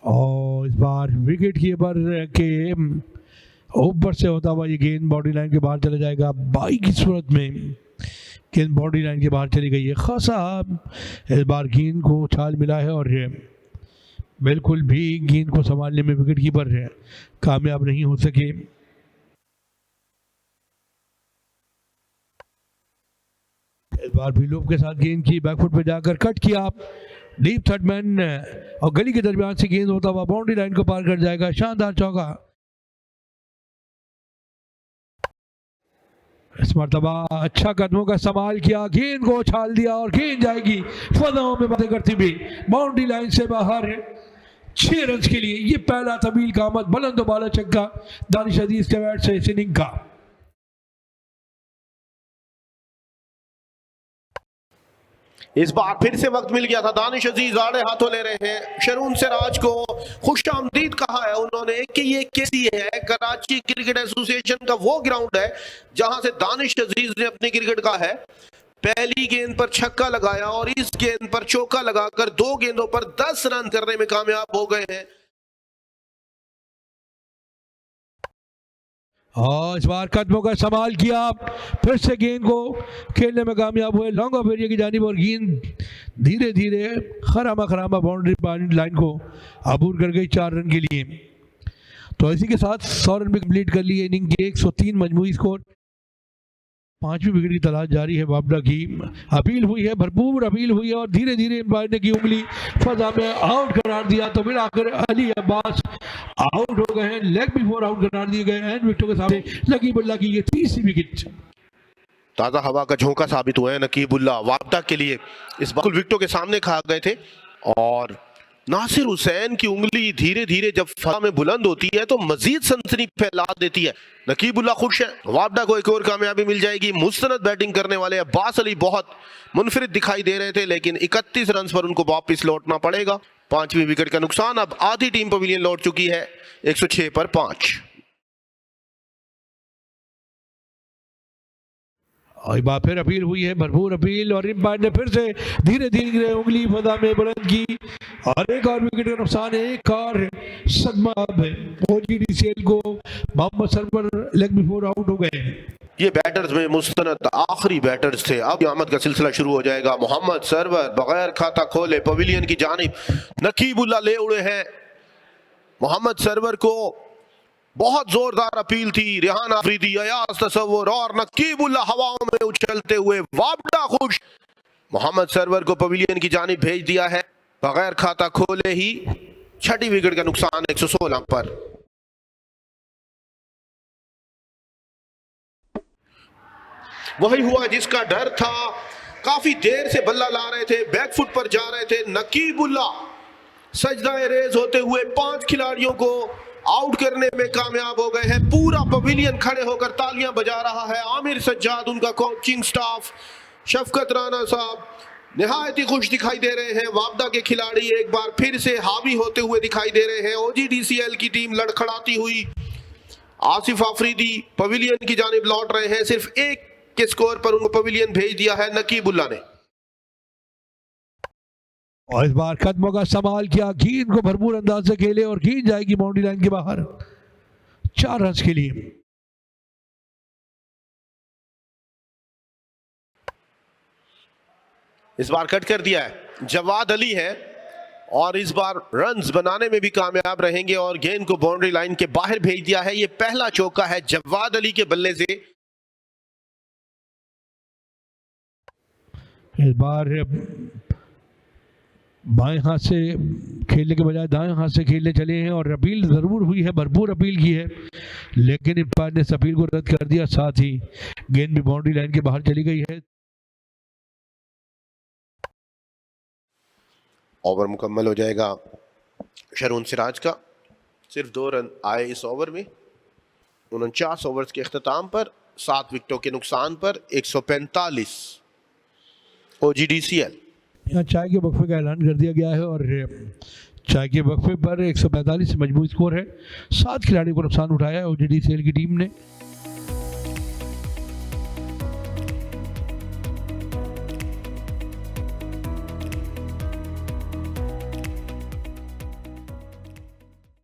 और इस बार wicket keeper के ऊपर से होता हुआ ये गेंद बाउंड्री लाइन के बाहर चला जाएगा। बाई की सूरत में गेंद बाउंड्री लाइन के बाहर चली गई है। खासा इस बार गेंद को उछाल मिला है और बिल्कुल भी गेंद को संभालने में विकेट कीपर कामयाब नहीं हो सके। इस बार भी लूप के साथ गेंद की बैकफुट पे जाकर कट किया डीप थर्ड मैन और गली के दरमियान से गेंद होता हुआ बाउंड्री लाइन को पार कर जाएगा। शानदार चौका। इस मरतबा अच्छा कदमों का इस्तेमाल किया, गेंद को उछाल दिया और गेंद जाएगी फजाओं में बातें करती हुई बाउंड्री लाइन से बाहर। 6 रन के लिए ये पहला तबील का आमद बुलंद बाला छक्का दानिश अजीज के बैट से इस इनिंग का। इस बार फिर से वक्त मिल गया था। दानिश अजीज आड़े हाथों ले रहे हैं। शरून सिराज को खुशामदीद कहा है उन्होंने कि ये केसी है, कराची क्रिकेट एसोसिएशन का वो ग्राउंड है जहां से दानिश अजीज ने अपनी क्रिकेट का है पहली गेंद पर छक्का लगाया और इस गेंद पर चौका लगाकर 2 गेंदों पर 10 रन करने में कामयाब हो गए हैं। और इस बार कदमों का इस्तेमाल किया, फिर से गेंद को खेलने में कामयाब हुए लॉन्ग ऑफ एरिया की जानिब और गेंद धीरे धीरे खरामा खरामा बाउंड्री लाइन को अबूर कर गई 4 रन के लिए। तो इसी के साथ 100 रन भी कंप्लीट कर लिए इनिंग के। 103 मजमूई स्कोर। 5वीं विकेट की तलाश जारी है। वापडा की अपील हुई है, भरपूर अपील हुई है और धीरे धीरे एम्पायर ने की उंगली फजा में आउट करार दिया। तो फिर आकर अली अब्बास आउट हो गए हैं। लेग बिफोर आउट करार दिए गए हैं विकेटों के सामने। नकीबुल्ला की ये 30वीं विकेट। ताजा हवा का झोंका साबित हुआ है नकीबुल्ला वापडा के लिए। इस बार विकेटों के सामने खा गए थे और नासिर हुसैन की उंगली धीरे धीरे जब फजा में बुलंद होती है तो मजीद सनसनी फैला देती है। नकीबुल्ला खुश है। वापडा को एक और कामयाबी मिल जाएगी। मुस्तनद बैटिंग करने वाले अब्बास अली बहुत मुनफरिद दिखाई दे रहे थे लेकिन 31 रन पर उनको वापस लौटना पड़ेगा। 5वीं विकेट का नुकसान। अब आधी टीम पवेलियन लौट चुकी है 106 पर 5। और बार फिर अपील हुई है, भरपूर अपील और एम्पायर ने फिर से धीरे धीरे उंगली फजा में बुलंद की और एक और विकेट का नुकसान है। एक और सदमा अब ओजीडीसीएल को। Mohammad Sarwar leg before out हो गए। ये बैटर्स में मुस्तनद आखिरी बैटर्स थे। अब आमद का सिलसिला शुरू हो जाएगा। मोहम्मद सरवर बगैर खाता खोले पवेलियन की जानिब। नकीबुल्ला ले उड़े हैं। मोहम्मद सरवर को बहुत जोरदार अपील थी। रेहान आफरीदी, अयाज तसव्वुर और नकीबुल्ला हवाओं में उछलते हुए। वापडा खुश। मोहम्मद सरवर को पवेलियन की जानिब भेज दिया है बगैर खाता खोले ही। 6ठी विकेट का नुकसान 116 पर। वही हुआ जिसका डर था। काफी देर से बल्ला ला रहे थे, बैकफुट पर जा रहे थे। नकीबुल्ला सजदाए रेज होते हुए 5 खिलाड़ियों को आउट करने में कामयाब हो गए हैं। पूरा पवेलियन खड़े होकर तालियां बजा रहा है। आमिर सज्जाद, उनका कोचिंग स्टाफ, शफकत राना साहब निहायत ही खुश दिखाई दे रहे हैं। वापडा के खिलाड़ी एक बार फिर से हावी होते हुए दिखाई दे रहे हैं। ओजीडीसीएल की टीम लड़खड़ाती हुई। आसिफ आफरीदी पवेलियन की जानिब लौट रहे हैं। सिर्फ 1 के स्कोर पर उनको पवेलियन भेज दिया है नकीबुल्ला ने। और इस बार कदमों का इस्तेमाल किया, गेंद को भरपूर अंदाज से खेले और गेंद जाएगी बाउंड्री लाइन के बाहर 4 रन के लिए। इस बार कट कर दिया है। जवाद अली है और इस बार रन्स बनाने में भी कामयाब रहेंगे और गेंद को बाउंड्री लाइन के बाहर भेज दिया है। ये पहला चौका है जवाद अली के बल्ले से। इस बार बाएं हाथ से खेलने के बजाय दाएं हाथ से खेलने चले हैं और अपील जरूर हुई है, भरपूर अपील की है लेकिन एम्पायर ने इस अपील को रद्द कर दिया। साथ ही गेंद भी बाउंड्री लाइन के बाहर चली गई है। ओवर मुकम्मल हो जाएगा शरून सिराज का। सिर्फ 2 रन आए इस ओवर में। 49 ओवर्स के अख्ताम पर 7 विकेटों के नुकसान पर 145 ओजीडीसीएल। यहाँ चाय के वक्फे का ऐलान कर दिया गया है और चाय के वक्फे पर 145 मजबूत स्कोर है। 7 खिलाड़ियों को नुकसान उठाया है ओजीडीसीएल की टीम ने।